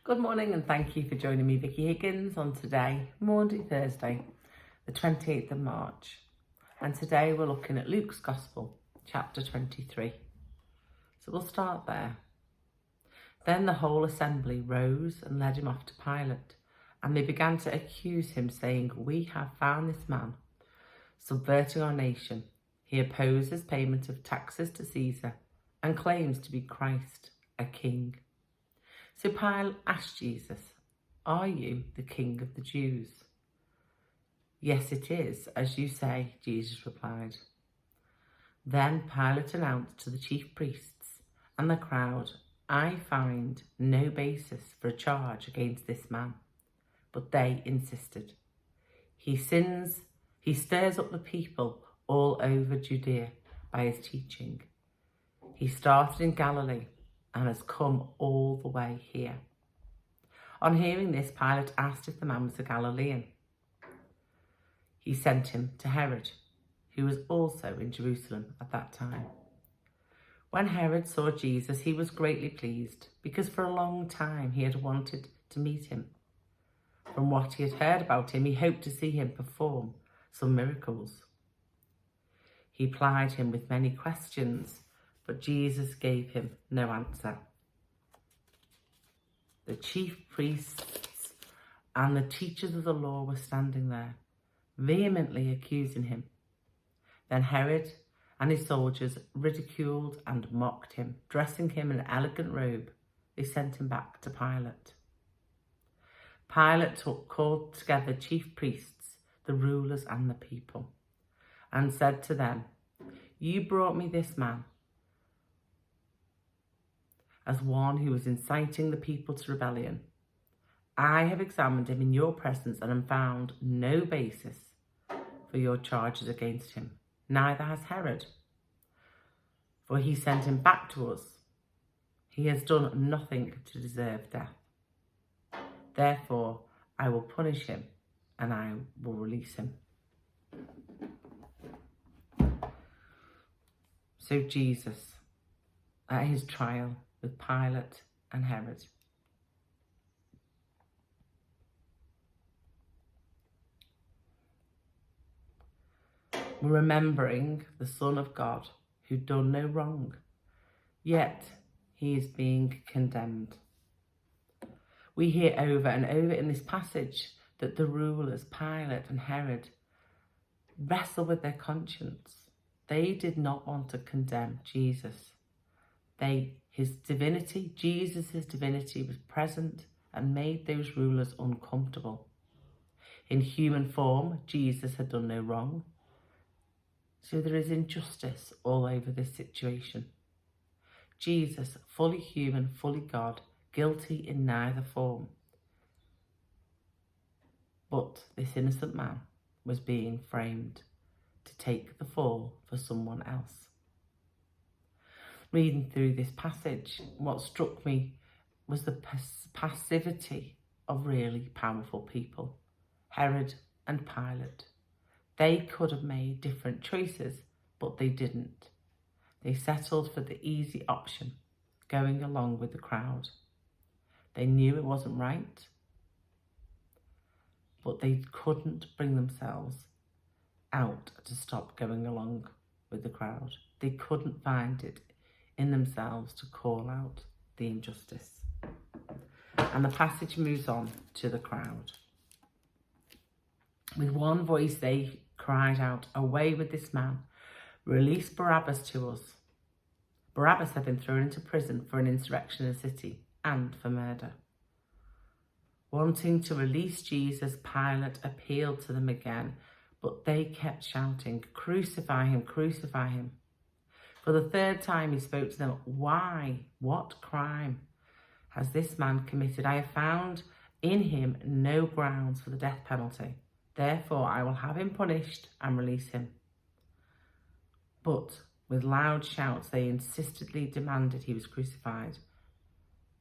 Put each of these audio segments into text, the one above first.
Good morning and thank you for joining me, Vicky Higgins, on today, Maundy, Thursday, the 28th of March. And today we're looking at Luke's Gospel, chapter 23. So we'll start there. Then the whole assembly rose and led him off to Pilate, and they began to accuse him, saying, "We have found this man subverting our nation. He opposes payment of taxes to Caesar and claims to be Christ, a king." So Pilate asked Jesus, "Are you the king of the Jews?" "Yes, it is, as you say," Jesus replied. Then Pilate announced to the chief priests and the crowd, "I find no basis for a charge against this man." But they insisted. He stirs up the people all over Judea by his teaching. He started in Galilee and has come all the way here. On hearing this, Pilate asked if the man was a Galilean. He sent him to Herod, who was also in Jerusalem at that time. When Herod saw Jesus, he was greatly pleased, because for a long time he had wanted to meet him. From what he had heard about him, he hoped to see him perform some miracles. He plied him with many questions, but Jesus gave him no answer. The chief priests and the teachers of the law were standing there, vehemently accusing him. Then Herod and his soldiers ridiculed and mocked him. Dressing him in an elegant robe, they sent him back to Pilate. Pilate called together chief priests, the rulers and the people, and said to them, "You brought me this man as one who was inciting the people to rebellion. I have examined him in your presence and have found no basis for your charges against him. Neither has Herod, for he sent him back to us. He has done nothing to deserve death. Therefore, I will punish him and I will release him." So Jesus, at his trial with Pilate and Herod, we're remembering the Son of God who'd done no wrong, yet he is being condemned. We hear over and over in this passage that the rulers, Pilate and Herod, wrestle with their conscience. They did not want to condemn Jesus. His divinity, Jesus' divinity, was present and made those rulers uncomfortable. In human form, Jesus had done no wrong. So there is injustice all over this situation. Jesus, fully human, fully God, guilty in neither form. But this innocent man was being framed to take the fall for someone else. Reading through this passage, what struck me was the passivity of really powerful people, Herod and Pilate. They could have made different choices, but they didn't. They settled for the easy option, going along with the crowd. They knew it wasn't right, but they couldn't bring themselves out to stop going along with the crowd. They couldn't find it in themselves to call out the injustice. And the passage moves on to the crowd. With one voice they cried out, "Away with this man, release Barabbas to us." Barabbas had been thrown into prison for an insurrection in the city and for murder. Wanting to release Jesus, Pilate appealed to them again, but they kept shouting, "Crucify him, crucify him." For the third time he spoke to them, "Why? What crime has this man committed? I have found in him no grounds for the death penalty. Therefore I will have him punished and release him." But with loud shouts they insistently demanded he was crucified,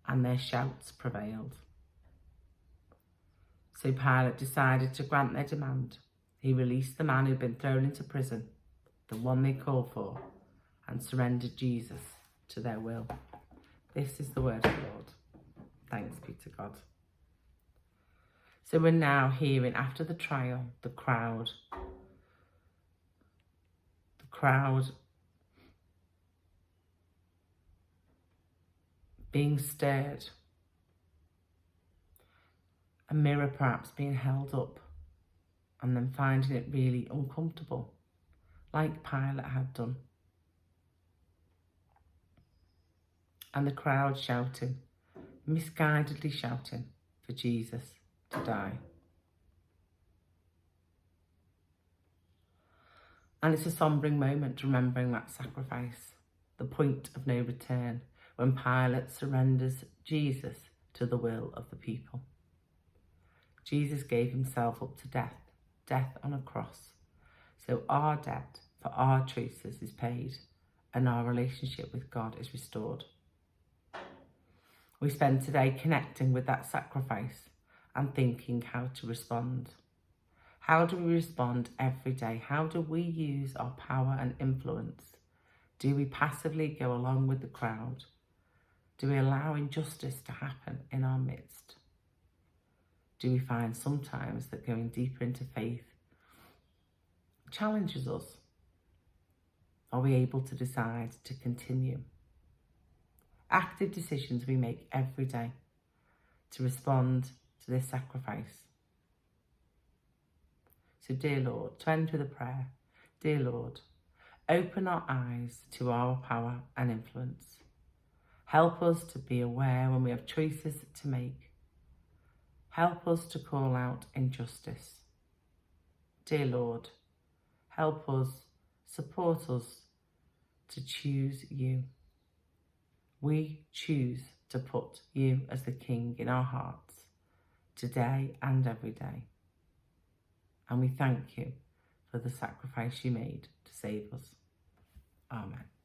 and their shouts prevailed. So Pilate decided to grant their demand. He released the man who'd been thrown into prison, the one they called for, and surrendered Jesus to their will. This is the word of the Lord. Thanks be to God. to God. So we're now hearing, after the trial, the crowd being stirred, a mirror perhaps being held up, and then finding it really uncomfortable, like Pilate had done. And the crowd shouting, misguidedly shouting for Jesus to die. And it's a sombering moment, remembering that sacrifice, the point of no return, when Pilate surrenders Jesus to the will of the people. Jesus gave himself up to death on a cross. So our debt for our choices is paid and our relationship with God is restored. We spend today connecting with that sacrifice and thinking how to respond. How do we respond every day? How do we use our power and influence? Do we passively go along with the crowd? Do we allow injustice to happen in our midst? Do we find sometimes that going deeper into faith challenges us? Are we able to decide to continue? Active decisions we make every day to respond to this sacrifice. So dear Lord, to end with a prayer, dear Lord, open our eyes to our power and influence. Help us to be aware when we have choices to make. Help us to call out injustice. Dear Lord, help us, support us to choose you. We choose to put you as the King in our hearts today and every day. And we thank you for the sacrifice you made to save us. Amen.